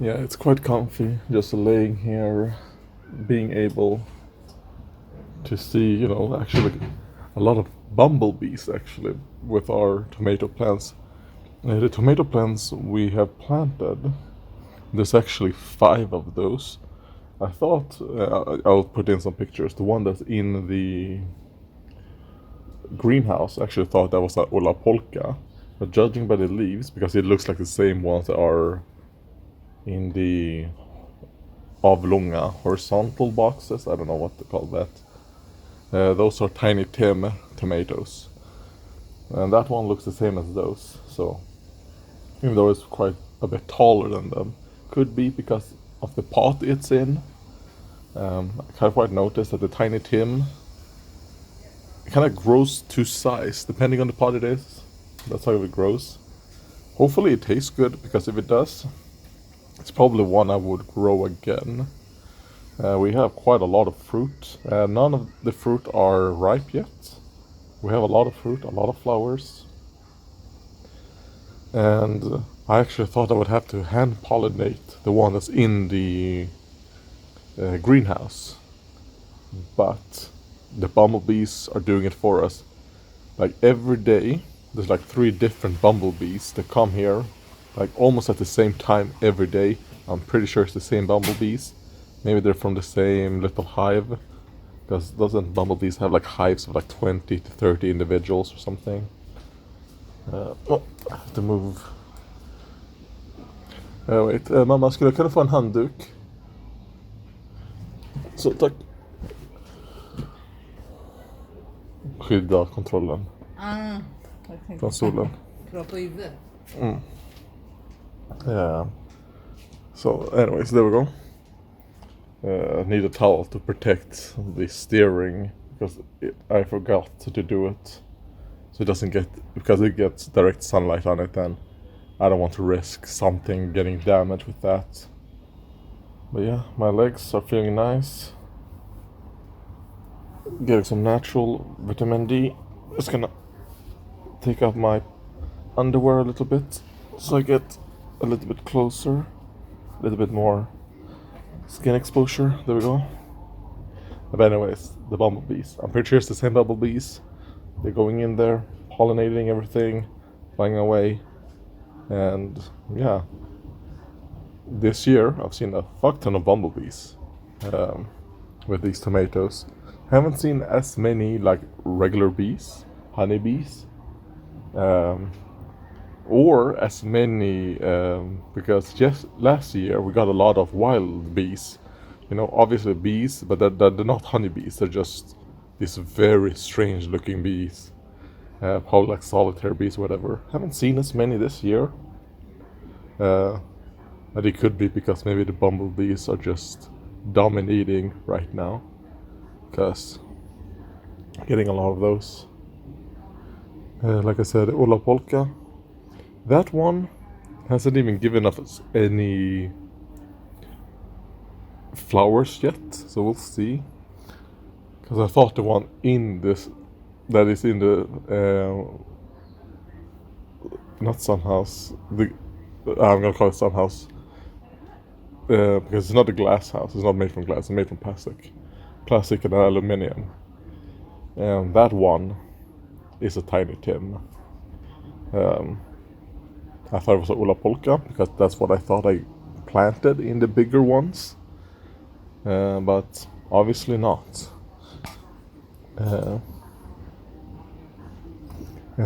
Yeah, it's quite comfy just laying here, being able to see, actually a lot of bumblebees actually with our tomato plants. The tomato plants we have planted, there's actually five of those. I thought I'll put in some pictures. The one that's in the greenhouse, actually thought that was a Ola Polka, but judging by the leaves, because it looks like the same ones that are in the avlånga horizontal boxes. I don't know what to call that. Those are Tiny Tim tomatoes, and that one looks the same as those. So even though it's quite a bit taller than them, could be because of the pot it's in. I kind of quite noticed that the Tiny Tim kind of grows to size depending on the pot it is. That's how it grows. Hopefully it tastes good, because if it does, it's probably one I would grow again. We have quite a lot of fruit. None of the fruit are ripe yet. We have a lot of fruit, a lot of flowers. And I actually thought I would have to hand pollinate the one that's in the greenhouse. But the bumblebees are doing it for us. Like every day, there's like 3 different bumblebees that come here, like almost at the same time every day. I'm pretty sure it's the same bumblebees. Maybe they're from the same little hive, because doesn't bumblebees have like hives of like 20 to 30 individuals or something? I have to move. Wait, mamma, skulle jag kunna få en handduk? Så, tack. Skydda kontrollen från solen. Prata huvudet. Yeah. So, anyways, there we go. Need a towel to protect the steering, because I forgot to do it. So it doesn't get, because it gets direct sunlight on it, then I don't want to risk something getting damaged with that. But yeah, my legs are feeling nice. Getting some natural vitamin D. Just gonna take off my underwear a little bit, so I get a little bit closer, a little bit more skin exposure. There we go. But anyways, the bumblebees. I'm pretty sure it's the same bumblebees. They're going in there, pollinating everything, flying away. And yeah, this year I've seen a fuck ton of bumblebees with these tomatoes. Haven't seen as many like regular bees, honeybees, or as many, because just last year we got a lot of wild bees. Obviously bees, but they're not honeybees. They're just these very strange looking bees, probably like solitary bees, whatever. Haven't seen as many this year. But it could be because maybe the bumblebees are just dominating right now, because getting a lot of those. Like I said, Ola Polka. That one hasn't even given us any flowers yet, so we'll see. Because I thought the one in this, that is in the not sunhouse, I'm gonna call it sunhouse, because it's not a glass house. It's not made from glass. It's made from plastic and aluminium. And that one is a Tiny Tim. I thought it was a Ola Polka, because that's what I thought I planted in the bigger ones, but obviously not. And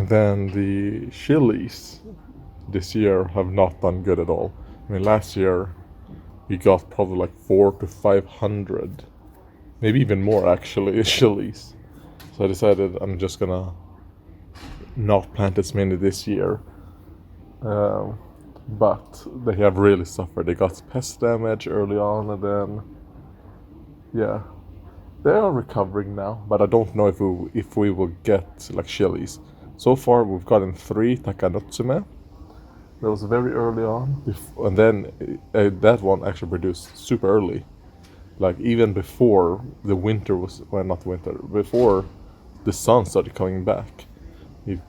then the chilies this year have not done good at all. I mean, last year we got probably like 400 to 500, maybe even more actually, chilies. So I decided I'm just gonna not plant as many this year. But they have really suffered. They got pest damage early on, and then yeah, they are recovering now. But I don't know if we will get like chilies. So far we've gotten 3 takanotsume. That was very early on, and then that one actually produced super early, like even before the winter was, well, not winter, before the sun started coming back. He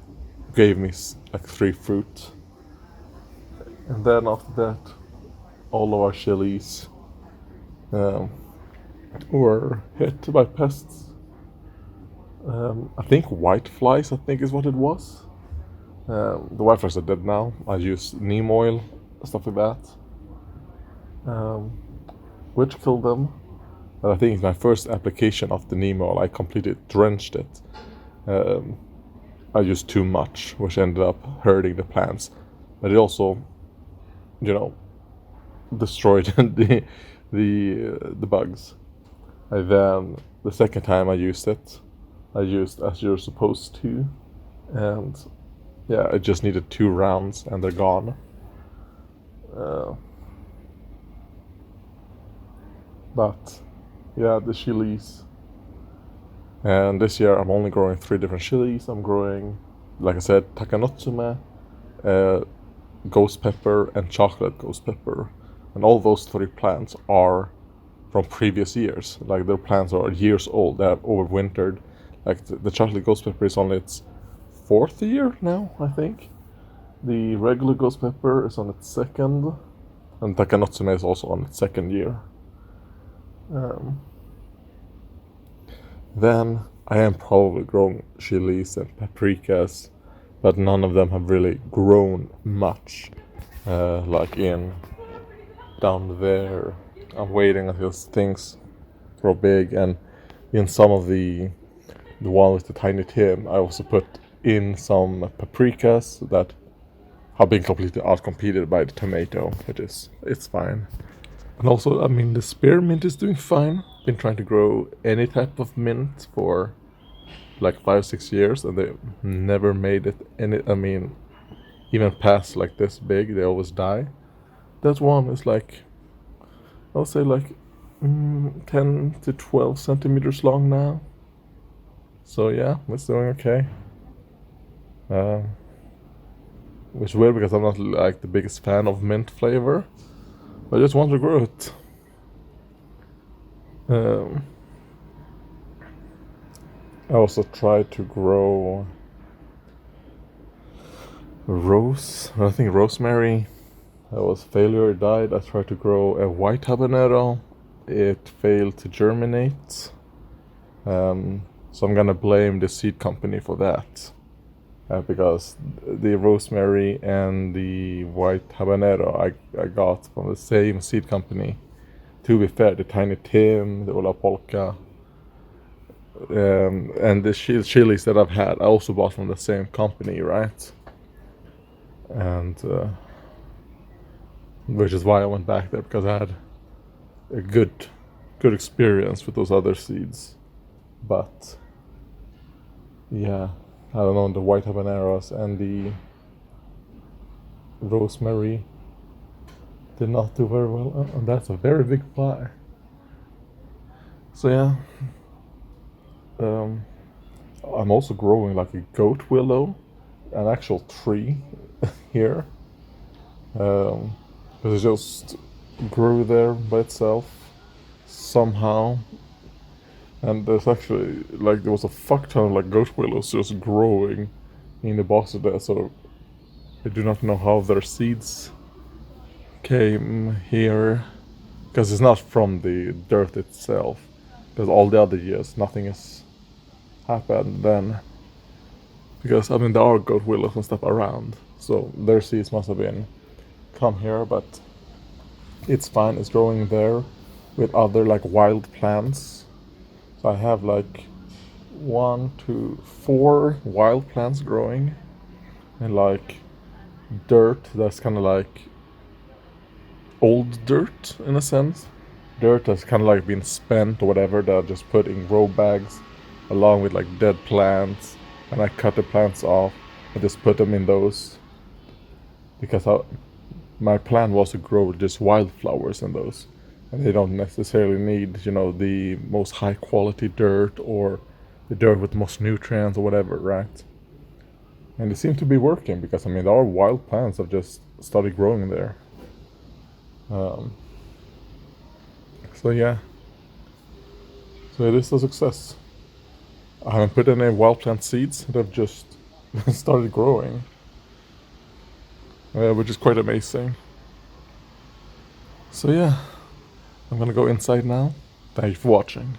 gave me like 3 fruit. And then after that, all of our chilies were hit by pests. I think whiteflies, I think is what it was. The whiteflies are dead now. I use neem oil, stuff like that, which killed them. But I think it's my first application of the neem oil. I completely drenched it. I used too much, which ended up hurting the plants. But it also, destroyed the bugs. And then the second time I used it, I used as you're supposed to, and yeah, I just needed 2 rounds and they're gone. But yeah, the chilies. And this year I'm only growing 3 different chilies. I'm growing, like I said, takanotsume, ghost pepper, and chocolate ghost pepper. And all those 3 plants are from previous years. Like their plants are years old. They have overwintered. Like the chocolate ghost pepper is on its 4th year now, I think. The regular ghost pepper is on its 2nd, and takanotsume is also on its 2nd year. Then I am probably growing chilies and paprikas, but none of them have really grown much. Like down there, I'm waiting until things grow big, and in some of the one with the tiny tim, I also put in some paprikas that have been completely outcompeted by the tomato, it's fine. And also, I mean, the spearmint is doing fine. Been trying to grow any type of mint for like 5-6 years, and they never made it even past like this big, they always die. That one is like, I would say like 10 to 12 centimeters long now. So yeah, it's doing okay. Which is weird because I'm not like the biggest fan of mint flavor. I just want to grow it. I also tried to grow rosemary. That was failure, it died. I tried to grow a white habanero. It failed to germinate. So I'm gonna blame the seed company for that. Because the rosemary and the white habanero I got from the same seed company. To be fair, the tiny tim, the Ola Polka, and the chilies that I've had, I also bought from the same company, right? And which is why I went back there, because I had a good experience with those other seeds. But yeah, I don't know, the white habaneros and the rosemary did not do very well. And that's a very big fly. So yeah, I'm also growing like a goat willow, an actual tree here. Because it just grew there by itself somehow. And there's actually, like, there was a fuck ton of like goat willows just growing in the bottom there, so I do not know how their seeds came here, because it's not from the dirt itself, because all the other years nothing has happened then, because I mean there are goat willows and stuff around, so their seeds must have been come here, but it's fine, it's growing there with other like wild plants. So I have like 1, 2, 4 wild plants growing, and like dirt that's kind of like old dirt in a sense. Dirt that's kind of like been spent or whatever, that I just put in grow bags along with like dead plants, and I cut the plants off and just put them in those, because my plan was to grow just wildflowers in those, and they don't necessarily need, the most high quality dirt or the dirt with the most nutrients or whatever, right? And it seemed to be working, because I mean there are wild plants that just started growing there. So yeah, so it is a success. I haven't put any wild plant seeds, they've just started growing, which is quite amazing. So yeah, I'm gonna go inside now. Thank you for watching.